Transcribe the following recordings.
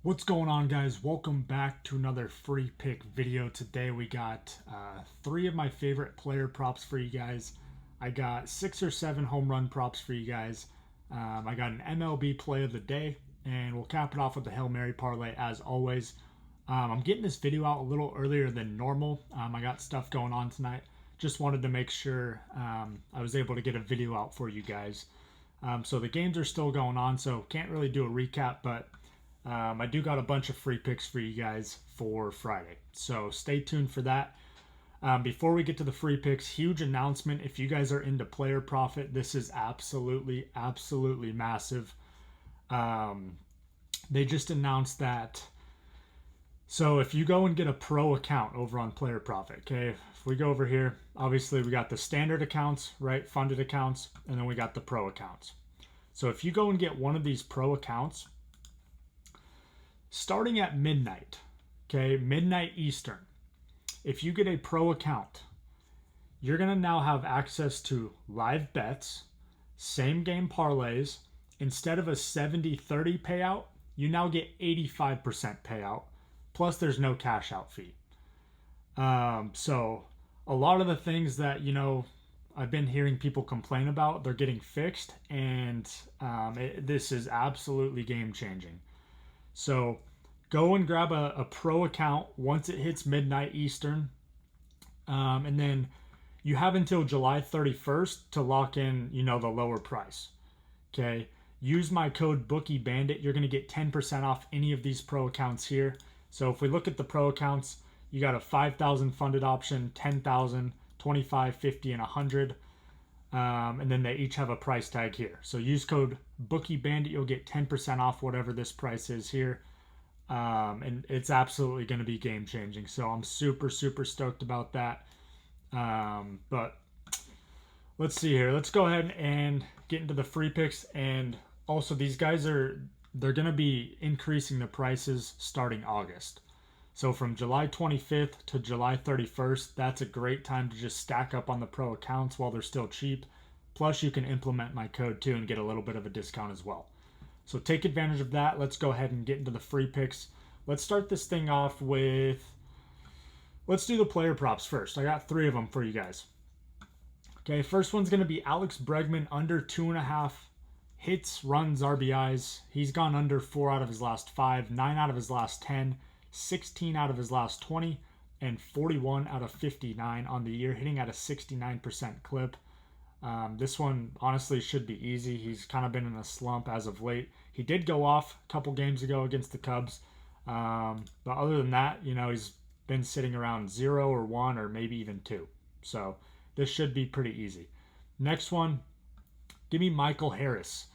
What's going on, guys? Welcome back to another free pick video. Today we got three of my favorite player props for you guys. I got 6 or 7 home run props for you guys. I got an MLB play of the day, and we'll cap it off with the Hail Mary parlay as always. I'm getting this video out a little earlier than normal. I got stuff going on tonight. Just wanted to make sure I was able to get a video out for you guys. So the games are still going on, so can't really do a recap, but I do got a bunch of free picks for you guys for Friday, so stay tuned for that. Before we get to the free picks, huge announcement. If you guys are into player profit, this is absolutely massive. They just announced that. So if you go and get a pro account over on Player Profit, okay, if we go over here, obviously we got the standard accounts, right, funded accounts, and then we got the pro accounts. So if you go and get one of these pro accounts, starting at midnight, okay, midnight Eastern, if you get a pro account, you're going to now have access to live bets, same game parlays. Instead of a 70-30 payout, you now get 85% payout, plus there's no cash out fee. So a lot of the things that, I've been hearing people complain about, they're getting fixed, and this is absolutely game changing. So go and grab a pro account once it hits midnight Eastern. And then you have until July 31st to lock in, the lower price. Okay. Use my code BOOKIEBANDIT. You're going to get 10% off any of these pro accounts here. So if we look at the pro accounts, you got a 5,000 funded option, 10,000, 25, 50, and 100. And then they each have a price tag here. So use code BOOKIEBANDIT. You'll get 10% off whatever this price is here. And it's absolutely going to be game changing. So I'm super stoked about that. But let's see here. Let's go ahead and get into the free picks. And also these guys they're going to be increasing the prices starting August. So from July 25th to July 31st, that's a great time to just stack up on the pro accounts while they're still cheap. Plus you can implement my code too and get a little bit of a discount as well. So take advantage of that. Let's go ahead and get into the free picks. Let's start this thing off with, let's do the player props first. I got 3 of them for you guys. Okay, first one's going to be Alex Bregman under 2.5 hits, runs, RBIs. He's gone under 4 out of his last 5, 9 out of his last 10, 16 out of his last 20, and 41 out of 59 on the year, hitting at a 69% clip. This one honestly should be easy. He's kind of been in a slump as of late. He did go off a couple games ago against the Cubs. But other than that, he's been sitting around 0 or 1 or maybe even 2. So this should be pretty easy. Next one, give me Michael Harris.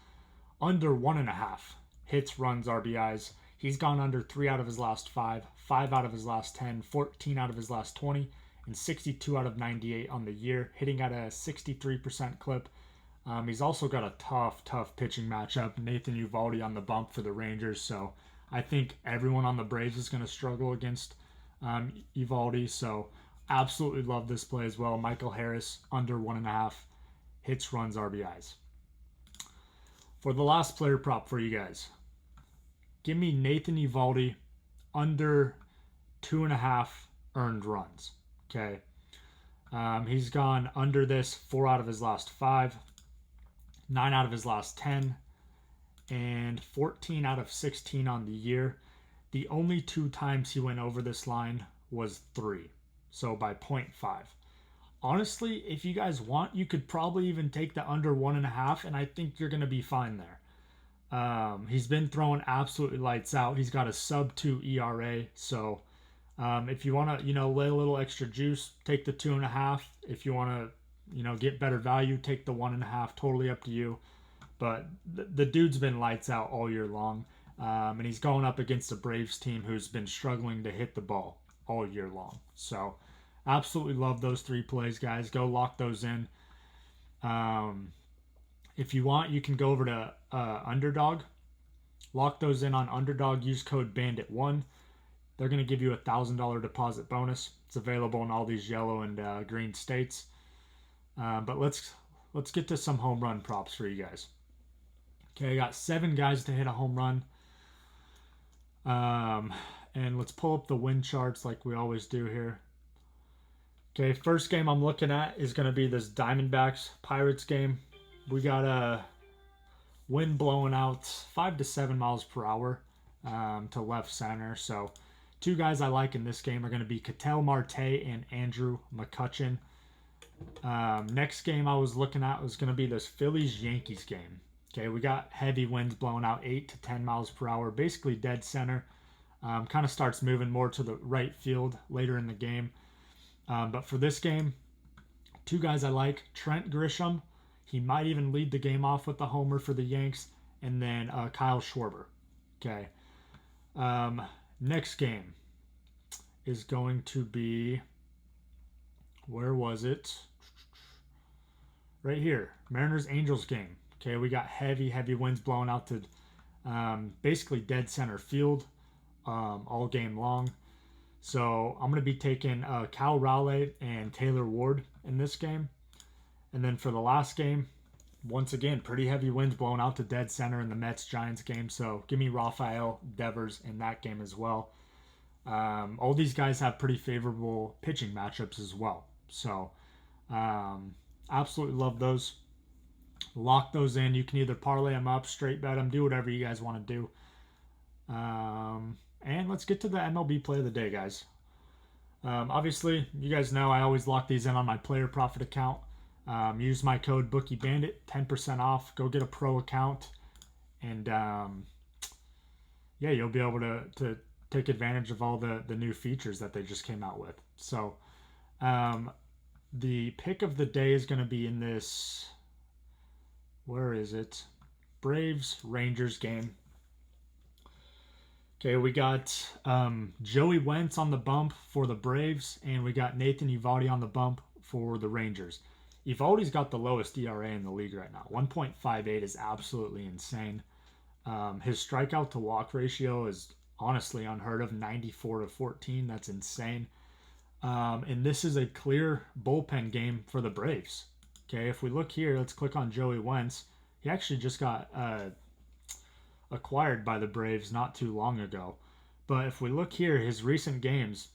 Under 1.5 hits, runs, RBIs. He's gone under 3 out of his last 5, 5 out of his last 10, 14 out of his last 20, and 62 out of 98 on the year, hitting at a 63% clip. He's also got a tough pitching matchup. Nathan Eovaldi on the bump for the Rangers, so I think everyone on the Braves is going to struggle against Eovaldi. So absolutely love this play as well. Michael Harris under 1.5 hits, runs, RBIs. For the last player prop for you guys, give me Nathan Eovaldi under 2.5 earned runs. Okay. He's gone under this 4 out of his last 5, 9 out of his last 10, and 14 out of 16 on the year. The only 2 times he went over this line was 3, so by 0.5. Honestly, if you guys want, you could probably even take the under 1.5, and I think you're going to be fine there. He's been throwing absolutely lights out. He's got a sub-2 ERA, so if you want to, lay a little extra juice, take the 2.5. If you want to, get better value, take the 1.5. Totally up to you. But the dude's been lights out all year long, and he's going up against a Braves team who's been struggling to hit the ball all year long. So absolutely love those 3 plays, guys. Go lock those in. If you want, you can go over to Underdog. Lock those in on Underdog. Use code BANDIT1. They're going to give you a $1,000 deposit bonus. It's available in all these yellow and green states. But let's get to some home run props for you guys. Okay, I got 7 guys to hit a home run. And let's pull up the win charts like we always do here. Okay, first game I'm looking at is going to be this Diamondbacks Pirates game. We got a wind blowing out 5 to 7 miles per hour to left center. So two guys I like in this game are going to be Ketel Marte and Andrew McCutchen. Next game I was looking at was going to be this Phillies-Yankees game. Okay, we got heavy winds blowing out 8 to 10 miles per hour, basically dead center. Kind of starts moving more to the right field later in the game. But for this game, two guys I like, Trent Grisham. He might even lead the game off with a homer for the Yanks. And then Kyle Schwarber. Okay. Next game is going to be, where was it? Right here. Mariners-Angels game. Okay, we got heavy winds blowing out to basically dead center field all game long. So I'm going to be taking Cal Raleigh and Taylor Ward in this game. And then for the last game, once again, pretty heavy winds blowing out to dead center in the Mets-Giants game. So give me Rafael Devers in that game as well. All these guys have pretty favorable pitching matchups as well. So absolutely love those. Lock those in. You can either parlay them up, straight bet them, do whatever you guys want to do. And let's get to the MLB play of the day, guys. Obviously, you guys know I always lock these in on my player profit account. Use my code BOOKIEBANDIT, 10% off. Go get a pro account. And yeah, you'll be able to take advantage of all the new features that they just came out with. So the pick of the day is going to be in this, where is it? Braves-Rangers game. Okay, we got Joey Wentz on the bump for the Braves, and we got Nathan Eovaldi on the bump for the Rangers. Eovaldi's got the lowest ERA in the league right now. 1.58 is absolutely insane. His strikeout to walk ratio is honestly unheard of, 94 to 14. That's insane. And this is a clear bullpen game for the Braves. Okay, if we look here, let's click on Joey Wentz. He actually just got acquired by the Braves not too long ago. But if we look here, his recent games,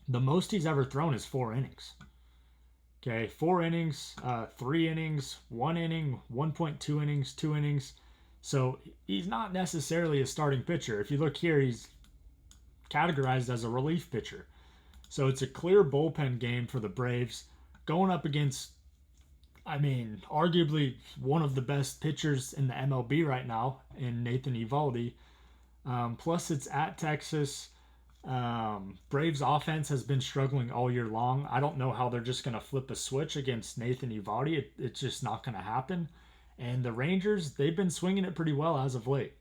the most he's ever thrown is 4 innings. Okay, 4 innings, 3 innings, 1 inning, 1.2 innings, 2 innings. So he's not necessarily a starting pitcher. If you look here, he's categorized as a relief pitcher. So it's a clear bullpen game for the Braves going up against, I mean, arguably one of the best pitchers in the MLB right now in Nathan Eovaldi. Plus, it's at Texas. Braves offense has been struggling all year long. I don't know how they're just going to flip a switch against Nathan Eovaldi. It's just not going to happen. And the Rangers, they've been swinging it pretty well as of late.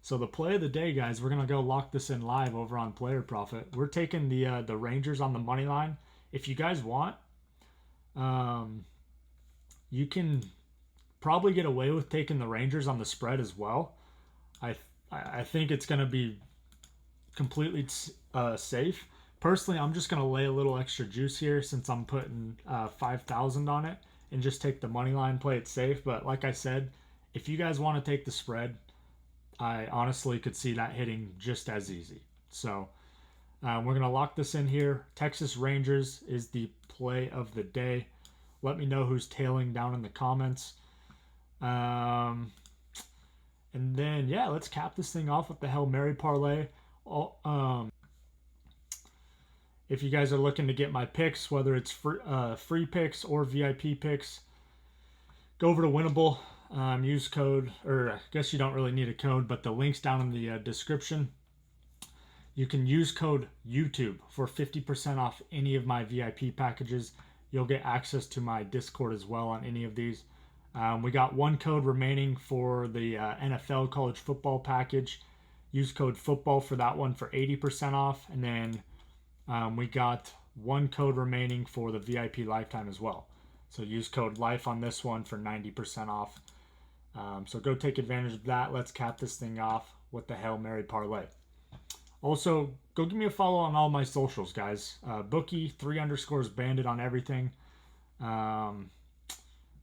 So the play of the day, guys, we're going to go lock this in live over on Player Profit. We're taking the Rangers on the money line. If you guys want, you can probably get away with taking the Rangers on the spread as well. I think it's going to be completely safe. Personally, I'm just going to lay a little extra juice here since I'm putting 5,000 on it and just take the money line, play it safe. But like I said, if you guys want to take the spread, I honestly could see that hitting just as easy. So we're going to lock this in here. Texas Rangers is the play of the day. Let me know who's tailing down in the comments. And then, yeah, let's cap this thing off with the Hail Mary parlay. If you guys are looking to get my picks, whether it's free picks or VIP picks, go over to Winnable. Use code, or I guess you don't really need a code, but the link's down in the description. You can use code YouTube for 50% off any of my VIP packages. You'll get access to my Discord as well on any of these. We got one code remaining for the NFL college football package. Use code football for that one for 80% off. And then we got one code remaining for the VIP lifetime as well. So use code LIFE on this one for 90% off. So go take advantage of that. Let's cap this thing off with the Hail Mary parlay. Also, go give me a follow on all my socials, guys. Bookie 3_Bandit on everything.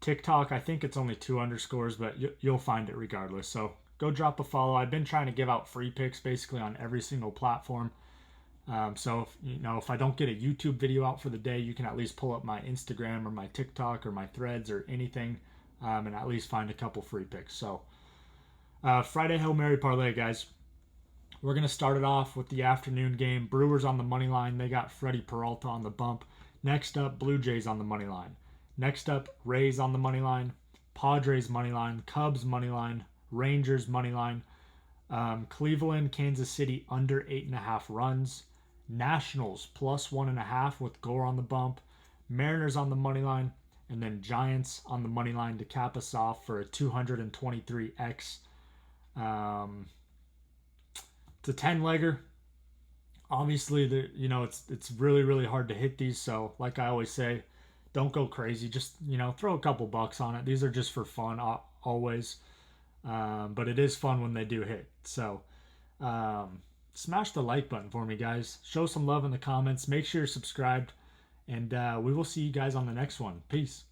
TikTok, I think it's only 2 underscores, but you'll find it regardless. So go drop a follow. I've been trying to give out free picks basically on every single platform. So if I don't get a YouTube video out for the day, you can at least pull up my Instagram or my TikTok or my Threads or anything, and at least find a couple free picks. So Friday Hail Mary parlay, guys. We're going to start it off with the afternoon game. Brewers on the money line. They got Freddie Peralta on the bump. Next up, Blue Jays on the money line. Next up, Rays on the money line. Padres money line. Cubs money line. Rangers money line. Cleveland, Kansas City under 8.5 runs. Nationals plus 1.5 with Gore on the bump. Mariners on the money line. And then Giants on the money line to cap us off for a 223x. It's a 10-legger. Obviously, it's really, really hard to hit these. So, like I always say, don't go crazy. Just, throw a couple bucks on it. These are just for fun, always. But it is fun when they do hit. So, smash the like button for me, guys. Show some love in the comments. Make sure you're subscribed. And we will see you guys on the next one. Peace.